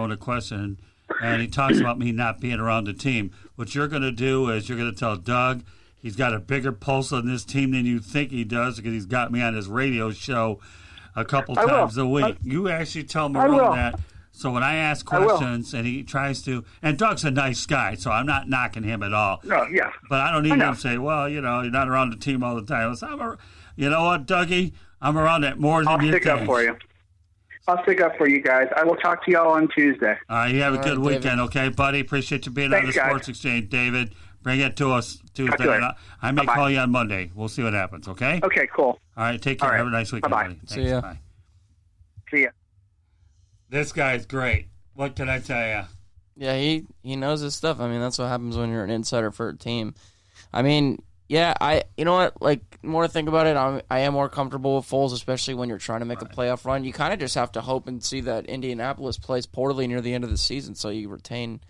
Marone a question, and he talks about me not being around the team. What you're going to do is you're going to tell Doug he's got a bigger pulse on this team than you think he does because he's got me on his radio show a couple times a week. You actually tell Marone that. So when I ask questions and he tries to, and Doug's a nice guy, so I'm not knocking him at all. No, yeah. But I don't need him to say, well, you're not around the team all the time. You know what, Dougie? I'm around it more than you think. I'll stick up for you. I'll stick up for you guys. I will talk to y'all on Tuesday. All right, you have a good weekend, okay, buddy? Appreciate you being on the Sports Exchange, David. Bring it to us Tuesday. I may call you on Monday. We'll see what happens, okay? Okay, cool. All right, take care. Have a nice weekend, buddy. Thanks. See ya. Bye. See ya. This guy's great. What can I tell you? Yeah, he knows his stuff. I mean, that's what happens when you're an insider for a team. I mean, yeah, you know what? Like, more to think about it, I am more comfortable with Foles, especially when you're trying to make a playoff run. You kind of just have to hope and see that Indianapolis plays poorly near the end of the season, so you retain,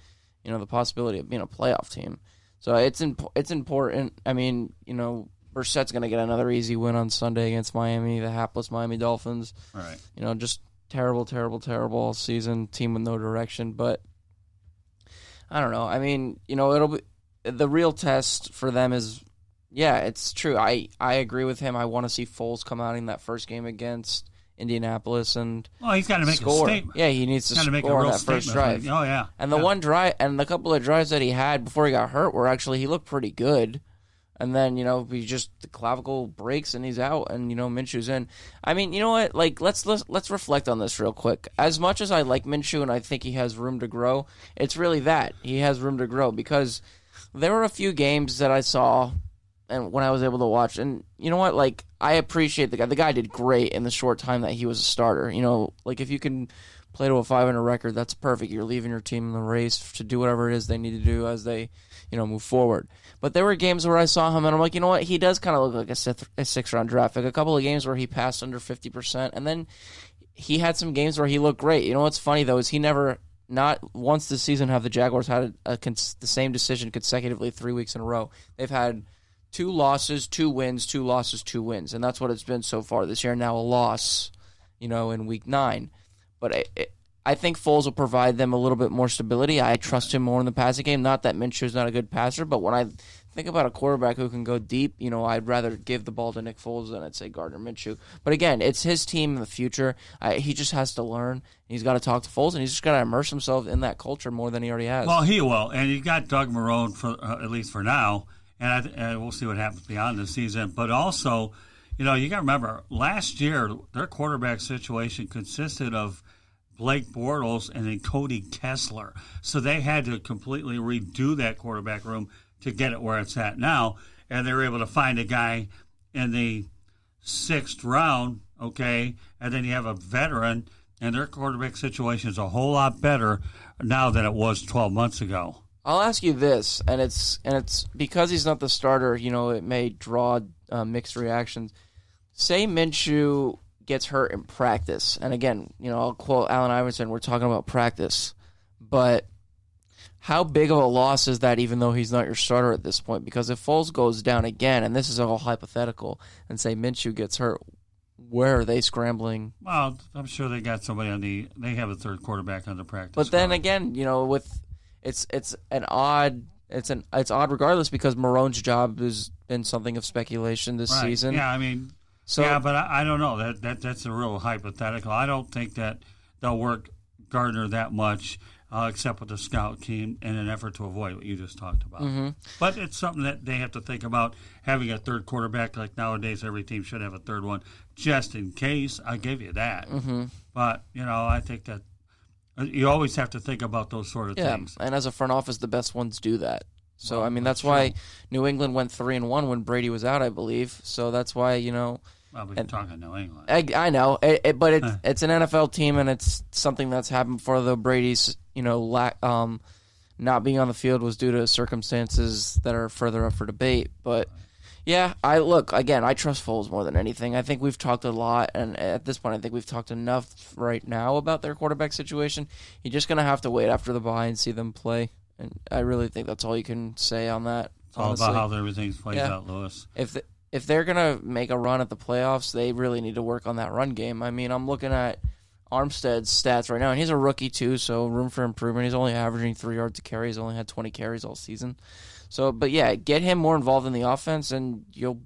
the possibility of being a playoff team. So it's important. I mean, Brissett's going to get another easy win on Sunday against Miami, the hapless Miami Dolphins. All right. Just terrible, terrible, terrible all season, team with no direction. But I don't know. I mean, it'll be the real test for them is, yeah, it's true. I agree with him. I want to see Foles come out in that first game against Indianapolis and he's got to make score. a statement. Yeah, he needs to score make a real on that first drive. Oh yeah. And the one drive and the couple of drives that he had before he got hurt were actually he looked pretty good. And then, the clavicle breaks and he's out and, Minshew's in. I mean, you know what? Like, let's reflect on this real quick. As much as I like Minshew and I think he has room to grow, it's really that. He has room to grow because there were a few games that I saw and when I was able to watch. And you know what? Like, I appreciate the guy. The guy did great in the short time that he was a starter. Like, if you can play to a 500 record, that's perfect. You're leaving your team in the race to do whatever it is they need to do as they move forward. But there were games where I saw him and I'm like, you know what? He does kind of look like a six-round draft pick. A couple of games where he passed under 50%, and then he had some games where he looked great. You know what's funny, though, is he never, not once this season have the Jaguars had the same decision consecutively 3 weeks in a row. They've had 2 losses, 2 wins, 2 losses, 2 wins, and that's what it's been so far this year. Now a loss, in week 9. But I think Foles will provide them a little bit more stability. I trust him more in the passing game. Not that Minshew's not a good passer, but when I think about a quarterback who can go deep, I'd rather give the ball to Nick Foles than I'd say Gardner Minshew. But again, it's his team in the future. He just has to learn. He's got to talk to Foles, and he's just got to immerse himself in that culture more than he already has. Well, he will, and you got Doug Marone for at least for now, and we'll see what happens beyond the season. But also, you got to remember, last year their quarterback situation consisted of Blake Bortles and then Cody Kessler. So they had to completely redo that quarterback room to get it where it's at now. And they were able to find a guy in the 6th round, okay, and then you have a veteran, and their quarterback situation is a whole lot better now than it was 12 months ago. I'll ask you this, and it's because he's not the starter, it may draw mixed reactions. Say Minshew gets hurt in practice. And again, I'll quote Allen Iverson, we're talking about practice. But how big of a loss is that even though he's not your starter at this point? Because if Foles goes down again, and this is all hypothetical, and say Minshew gets hurt, where are they scrambling? Well, I'm sure they got somebody they have a third quarterback on the practice But then squad. again, it's odd regardless because Marone's job has been something of speculation this season. Yeah, I mean... So, but I don't know. That's a real hypothetical. I don't think that they'll work Gardner that much, except with the scout team, in an effort to avoid what you just talked about. Mm-hmm. But it's something that they have to think about, having a third quarterback. Like nowadays, every team should have a third one, just in case. I give you that. Mm-hmm. But, I think that you always have to think about those sort of things. And as a front office, the best ones do that. So, that's why New England went 3-1 when Brady was out, I believe. So that's why, Well, we're talking New England. I know, but it's an NFL team, and it's something that's happened for the Brady's, not being on the field was due to circumstances that are further up for debate. But, yeah, I trust Foles more than anything. I think we've talked a lot, and at this point I think we've talked enough right now about their quarterback situation. You're just going to have to wait after the bye and see them play. And I really think that's all you can say on that. It's all about how everything plays out, Lewis. If they're going to make a run at the playoffs, they really need to work on that run game. I mean, I'm looking at Armstead's stats right now, and he's a rookie too, so room for improvement. He's only averaging 3 yards a carry. He's only had 20 carries all season. So, but yeah, get him more involved in the offense, and you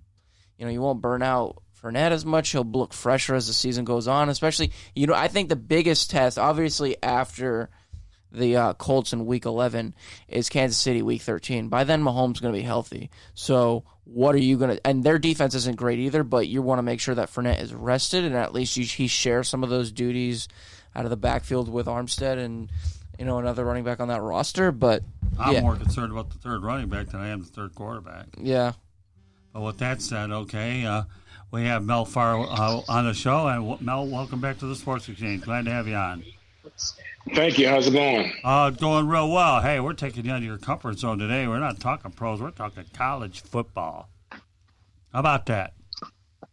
won't burn out Fournette as much. He'll look fresher as the season goes on. Especially, I think the biggest test, obviously after the Colts in Week 11, is Kansas City Week 13. By then, Mahomes is going to be healthy. So what are you going to – and their defense isn't great either, but you want to make sure that Fournette is rested and at least he shares some of those duties out of the backfield with Armstead and, another running back on that roster. But I'm more concerned about the third running back than I am the third quarterback. Yeah. But with that said, okay, we have Mel Farr on the show. And Mel, welcome back to the Sports Exchange. Glad to have you on. Thank you. How's it going? Going real well. Hey, we're taking you out of your comfort zone today. We're not talking pros. We're talking college football. How about that?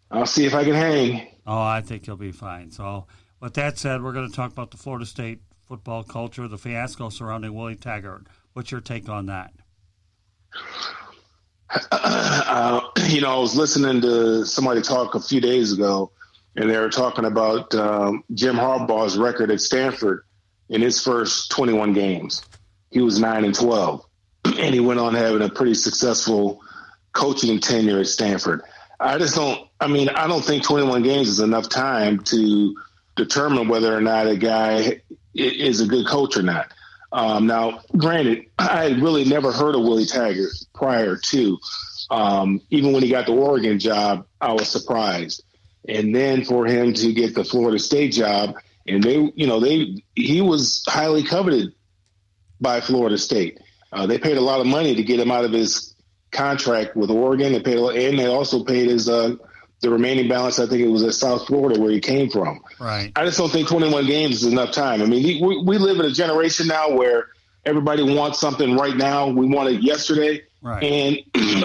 I'll see if I can hang. Oh, I think you'll be fine. So with that said, we're going to talk about the Florida State football culture, the fiasco surrounding Willie Taggart. What's your take on that? I was listening to somebody talk a few days ago, and they were talking about Jim Harbaugh's record at Stanford in his first 21 games. He was 9-12, and he went on having a pretty successful coaching tenure at Stanford. I don't think 21 games is enough time to determine whether or not a guy is a good coach or not. Now, granted, I had really never heard of Willie Taggart prior to. Even when he got the Oregon job, I was surprised. And then for him to get the Florida State job, and he was highly coveted by Florida State. They paid a lot of money to get him out of his contract with Oregon. They also paid his the remaining balance. I think it was at South Florida where he came from. Right. I just don't think 21 games is enough time. I mean, we live in a generation now where everybody wants something right now. We want it yesterday. Right. And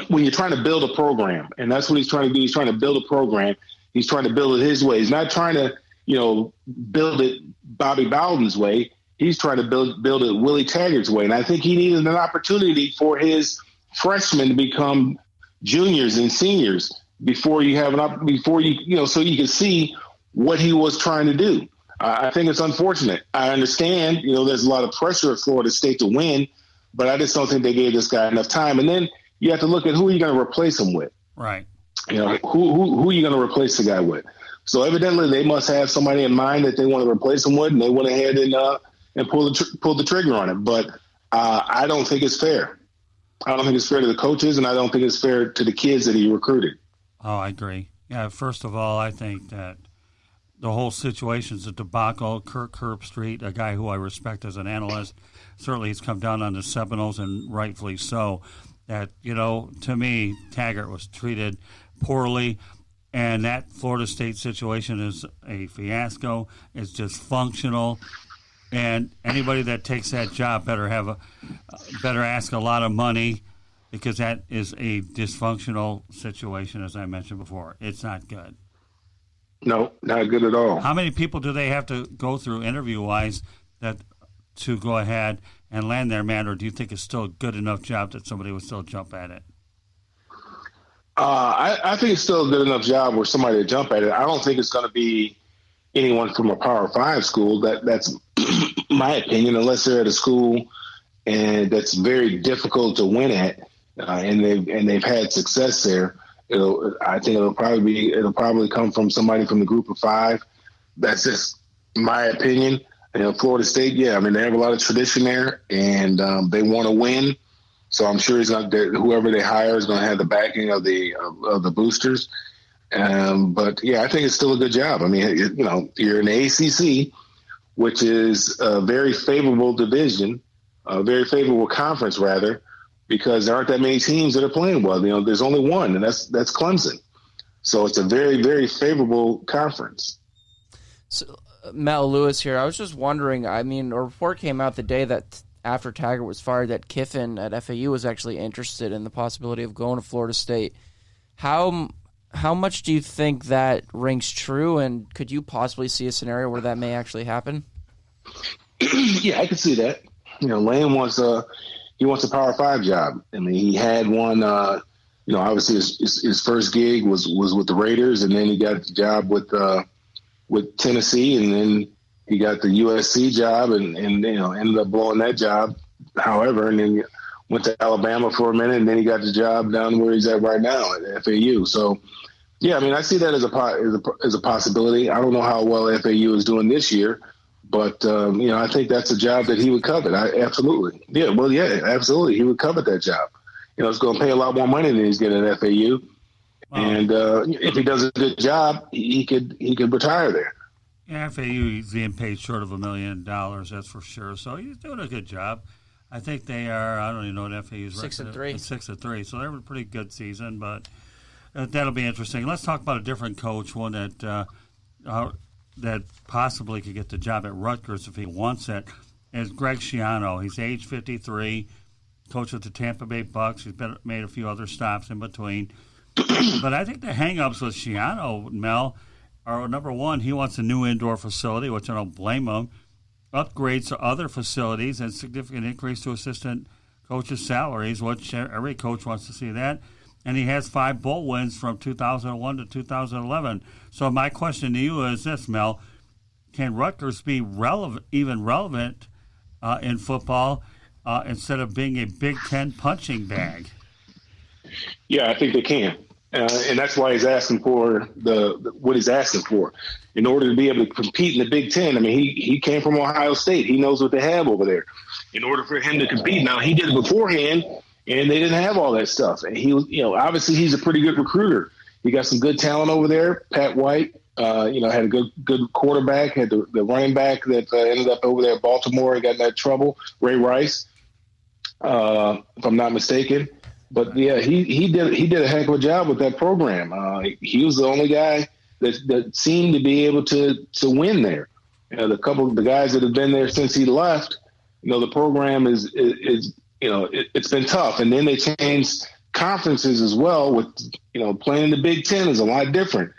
when you're trying to build a program, and that's what he's trying to do, he's trying to build a program. He's trying to build it his way. He's not trying to, build it Bobby Bowden's way. He's trying to build it Willie Taggart's way. And I think he needed an opportunity for his freshmen to become juniors and seniors before you so you can see what he was trying to do. I think it's unfortunate. I understand, there's a lot of pressure at Florida State to win, but I just don't think they gave this guy enough time. And then you have to look at who are you going to replace him with. Right. Who are you going to replace the guy with? So evidently they must have somebody in mind that they want to replace him with, and they went ahead and pulled the trigger on it. But I don't think it's fair. I don't think it's fair to the coaches, and I don't think it's fair to the kids that he recruited. Oh, I agree. Yeah, first of all, I think that the whole situation's a debacle. Kirk Herbstreit, a guy who I respect as an analyst, certainly has come down on the Seminoles, and rightfully so. That, to me, Taggart was treated poorly, and that Florida State situation is a fiasco. It's dysfunctional, and anybody that takes that job better ask a lot of money, because that is a dysfunctional situation, as I mentioned before. It's not good. No, not good at all. How many people do they have to go through interview-wise to go ahead and land their man, or do you think it's still a good enough job that somebody would still jump at it? I think it's still a good enough job where somebody would jump at it. I don't think it's going to be anyone from a Power 5 school. That's my opinion, unless they're at a school and that's very difficult to win at, and they've had success there. I think it'll probably come from somebody from the Group of 5. That's just my opinion. Florida State, they have a lot of tradition there, and they want to win. So I'm sure whoever they hire is going to have the backing of the boosters. But I think it's still a good job. I mean, you're in the ACC, which is a very favorable division, a very favorable conference rather, because there aren't that many teams that are playing well. There's only one, and that's Clemson. So it's a very, very favorable conference. So, Mel Lewis here. I was just wondering, a report came out the day that after Taggart was fired that Kiffin at FAU was actually interested in the possibility of going to Florida State. How much do you think that rings true, and could you possibly see a scenario where that may actually happen? Yeah, I could see that. Lane wants a Power 5 job. I mean, he had one. Obviously his first gig was with the Raiders, and then he got the job with Tennessee, and then He got the USC job and ended up blowing that job. However, and then went to Alabama for a minute, and then he got the job down where he's at right now at FAU. So, yeah, I mean, I see that as a possibility. I don't know how well FAU is doing this year, but I think that's a job that he would covet. Absolutely, absolutely, he would covet that job. It's going to pay a lot more money than he's getting at FAU, and if he does a good job, he could retire there. Yeah, FAU he's being paid short of $1 million, that's for sure. So he's doing a good job. I think they are. I don't even know what FAU's 6-3. 6-3. So they're a pretty good season, but that'll be interesting. Let's talk about a different coach, one that possibly could get the job at Rutgers if he wants it. Is Greg Schiano. He's age 53, coach with the Tampa Bay Bucks. He's made a few other stops in between. But I think the hang-ups with Schiano, Mel, are number one, he wants a new indoor facility, which I don't blame him. Upgrades to other facilities and significant increase to assistant coaches' salaries, which every coach wants to see that. And he has 5 bowl wins from 2001 to 2011. So my question to you is this, Mel. Can Rutgers be relevant in football instead of being a Big Ten punching bag? Yeah, I think they can. And that's why he's asking for what he's asking for. In order to be able to compete in the Big Ten, I mean, he came from Ohio State. He knows what they have over there. In order for him to compete, now he did it beforehand, and they didn't have all that stuff. And he was, obviously he's a pretty good recruiter. He got some good talent over there. Pat White, had a good quarterback. Had the running back that ended up over there at Baltimore and got in that trouble. Ray Rice, if I'm not mistaken. But yeah, he did a heck of a job with that program. He was the only guy that seemed to be able to win there. The guys that have been there since he left, the program is it's been tough. And then they changed conferences as well. With playing in the Big Ten is a lot different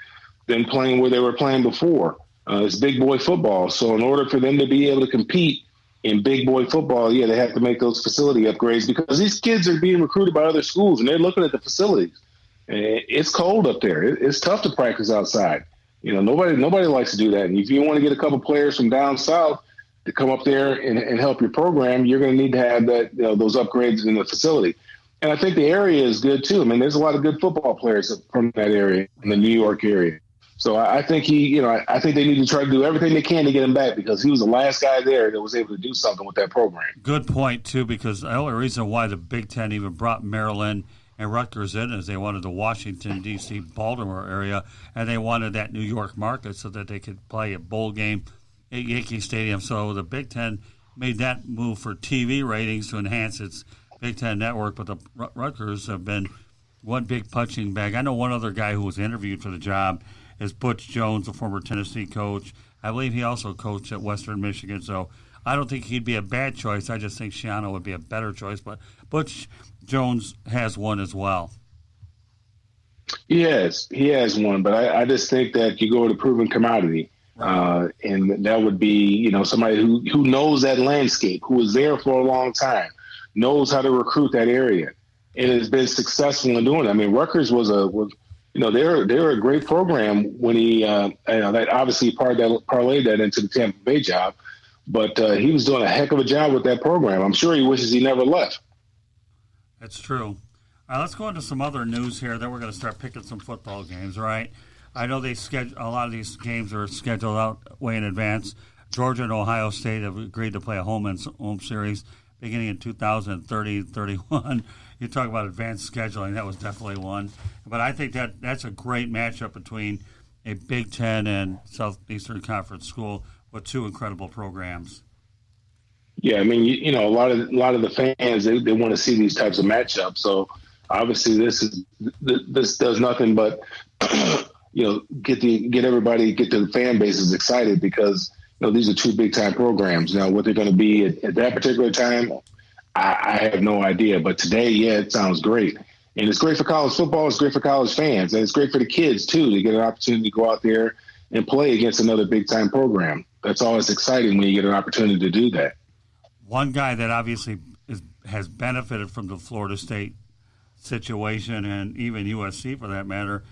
than playing where they were playing before. It's big boy football. So in order for them to be able to compete in big boy football, they have to make those facility upgrades because these kids are being recruited by other schools and they're looking at the facilities. It's cold up there. It's tough to practice outside. Nobody likes to do that. And if you want to get a couple players from down south to come up there and help your program, you're going to need to have that those upgrades in the facility. And I think the area is good too. I mean, there's a lot of good football players from that area, in the New York area. So I think I think they need to try to do everything they can to get him back because he was the last guy there that was able to do something with that program. Good point, too, because the only reason why the Big Ten even brought Maryland and Rutgers in is they wanted the Washington, D.C., Baltimore area, and they wanted that New York market so that they could play a bowl game at Yankee Stadium. So the Big Ten made that move for TV ratings to enhance its Big Ten network, but the Rutgers have been one big punching bag. I know one other guy who was interviewed for the job is Butch Jones, a former Tennessee coach. I believe he also coached at Western Michigan, so I don't think he'd be a bad choice. I just think Schiano would be a better choice, but Butch Jones has one as well. He has one, but I just think that you go with a proven commodity, and that would be somebody who knows that landscape, who was there for a long time, knows how to recruit that area, and has been successful in doing it. I mean, Rutgers was they're a great program when he that obviously parlayed that into the Tampa Bay job, but he was doing a heck of a job with that program. I'm sure he wishes he never left. That's true. Let's go into some other news here. Then we're going to start picking some football games, right? I know a lot of these games are scheduled out way in advance. Georgia and Ohio State have agreed to play a home series beginning in 2030-31. You talk about advanced scheduling. That was definitely one. But I think that's a great matchup between a Big Ten and Southeastern Conference school with two incredible programs. Yeah, I mean, a lot of the fans they want to see these types of matchups. So obviously, this does nothing but get the fan bases excited because these are two big time programs. Now, what they're going to be at that particular time, I have no idea. But today, it sounds great, and it's great for college football. It's great for college fans, and it's great for the kids too to get an opportunity to go out there and play against another big time program. That's always exciting when you get an opportunity to do that. One guy that obviously has benefited from the Florida State situation, and even USC for that matter,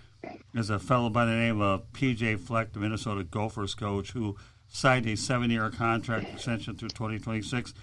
is a fellow by the name of P.J. Fleck, the Minnesota Gophers coach, who signed a 7-year contract extension through 2026